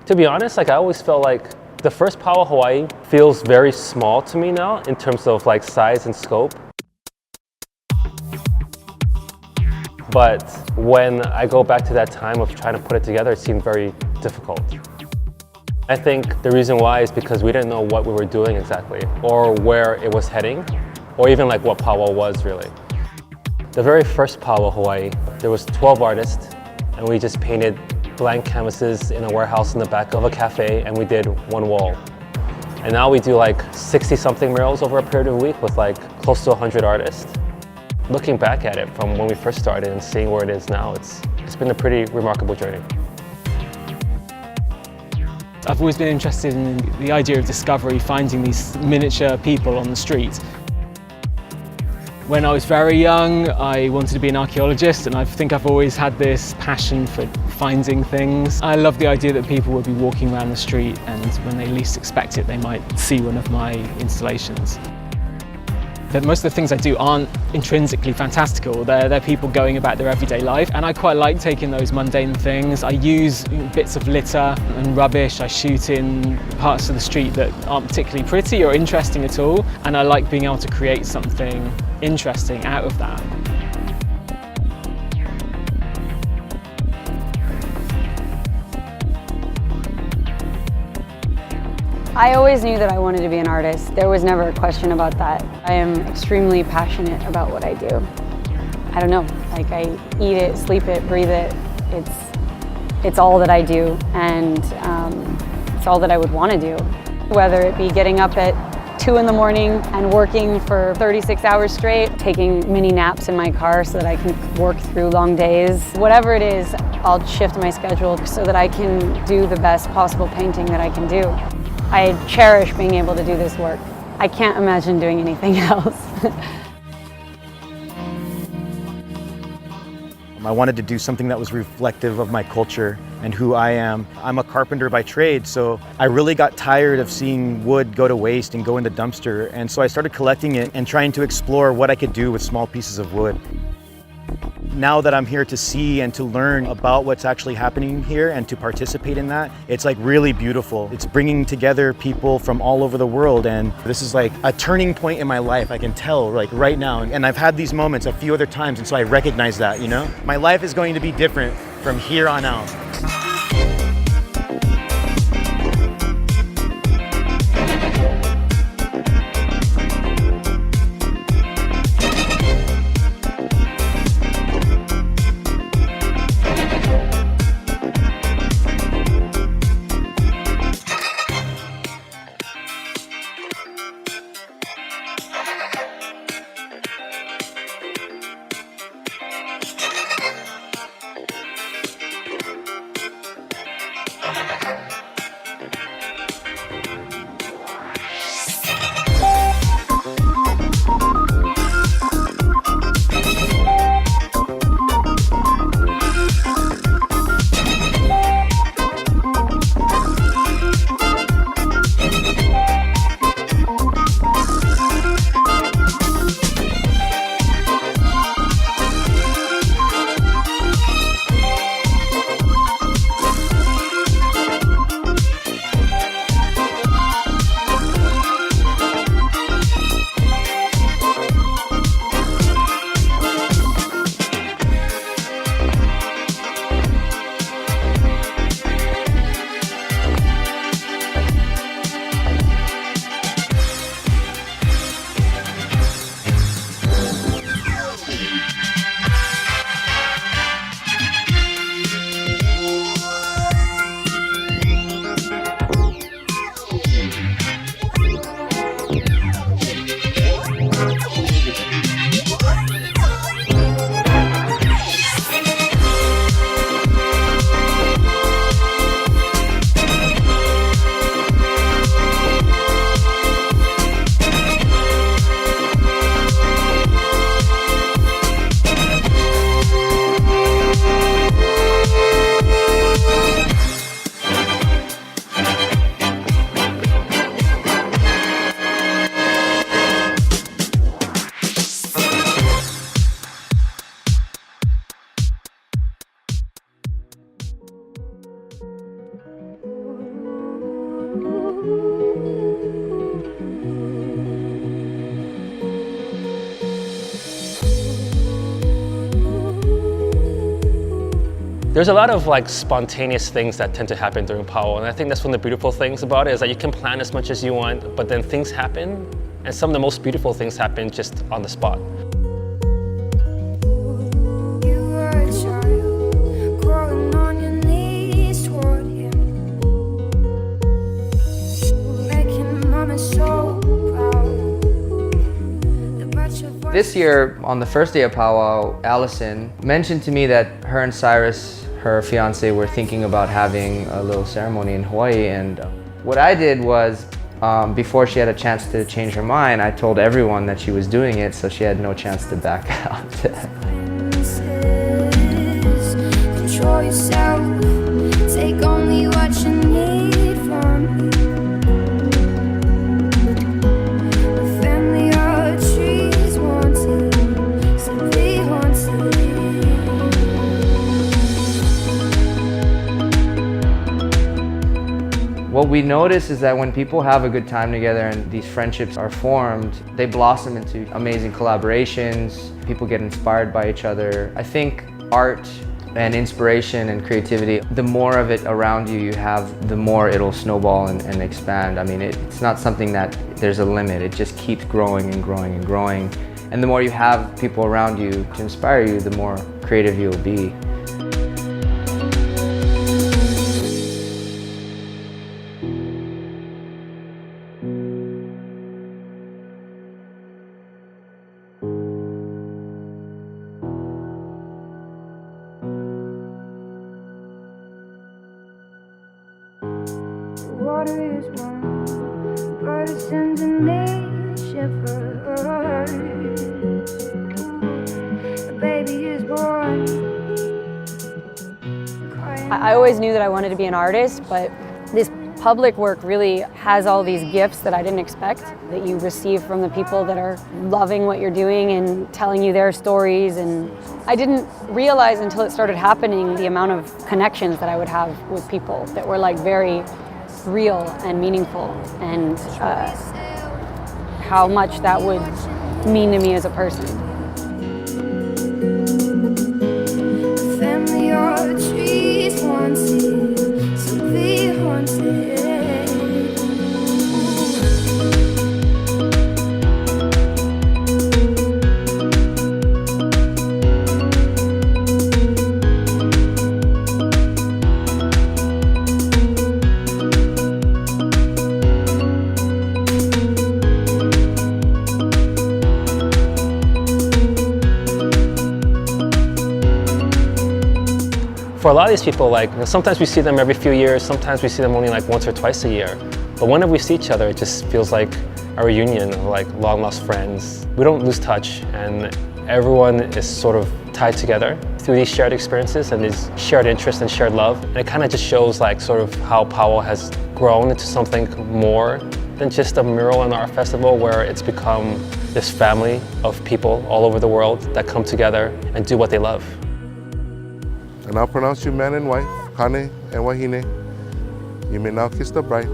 To be honest, like I always felt like the first Pow Wow Hawaii feels very small to me now in terms of like size and scope. But when I go back to that time of trying to put it together, it seemed very difficult. I think the reason why is because we didn't know what we were doing exactly, or where it was heading, or even like what Pow Wow was really. The very first Pow Wow Hawaii, there was 12 artists, and we just painted blank canvases in a warehouse in the back of a cafe, and we did one wall. And now we do like 60-something murals over a period of a week with like close to 100 artists. Looking back at it from when we first started and seeing where it is now, it's been a pretty remarkable journey. I've always been interested in the idea of discovery, finding these miniature people on the street. When I was very young, I wanted to be an archaeologist, and I think I've always had this passion for finding things. I love the idea that people would be walking around the street, and when they least expect it, they might see one of my installations. But most of the things I do aren't intrinsically fantastical. They're people going about their everyday life, and I quite like taking those mundane things. I use bits of litter and rubbish. I shoot in parts of the street that aren't particularly pretty or interesting at all, and I like being able to create something interesting out of that. I always knew that I wanted to be an artist. There was never a question about that. I am extremely passionate about what I do. I don't know, like I eat it, sleep it, breathe it. It's all that I do, and it's all that I would want to do. Whether it be getting up at 2 in the morning and working for 36 hours straight, taking mini naps in my car so that I can work through long days. Whatever it is, I'll shift my schedule so that I can do the best possible painting that I can do. I cherish being able to do this work. I can't imagine doing anything else. I wanted to do something that was reflective of my culture and who I am. I'm a carpenter by trade, so I really got tired of seeing wood go to waste and go in the dumpster, and so I started collecting it and trying to explore what I could do with small pieces of wood. Now that I'm here to see and to learn about what's actually happening here and to participate in that, it's like really beautiful. It's bringing together people from all over the world, and this is like a turning point in my life. I can tell like right now, and I've had these moments a few other times, and so I recognize that, you know? My life is going to be different from here on out. There's a lot of like spontaneous things that tend to happen during Pow Wow, and I think that's one of the beautiful things about it, is that you can plan as much as you want, but then things happen, and some of the most beautiful things happen just on the spot. This year, on the first day of Pow Wow, Allison mentioned to me that her and Cyrus, her fiance, were thinking about having a little ceremony in Hawaii. And what I did was, before she had a chance to change her mind, I told everyone that she was doing it, so she had no chance to back out. Control yourself, take only what you need from me. What we notice is that when people have a good time together and these friendships are formed, they blossom into amazing collaborations. People get inspired by each other. I think art and inspiration and creativity, the more of it around you have, the more it'll snowball and expand. I mean, it's not something that there's a limit. It just keeps growing and growing and growing. And the more you have people around you to inspire you, the more creative you'll be. Water is warm, but it's sending me shivers. A baby is born. I always knew that I wanted to be an artist, but this public work really has all these gifts that I didn't expect, that you receive from the people that are loving what you're doing and telling you their stories. And I didn't realize until it started happening the amount of connections that I would have with people that were like very real and meaningful, and how much that would mean to me as a person. Family or trees wanted, so be haunted. For a lot of these people, like, sometimes we see them every few years, sometimes we see them only like once or twice a year. But whenever we see each other, it just feels like a reunion of like long lost friends. We don't lose touch, and everyone is sort of tied together through these shared experiences and these shared interests and shared love. And it kind of just shows like sort of how Pow Wow has grown into something more than just a mural and art festival, where it's become this family of people all over the world that come together and do what they love. And I'll pronounce you man and wife, Hane and Wahine. You may now kiss the bride.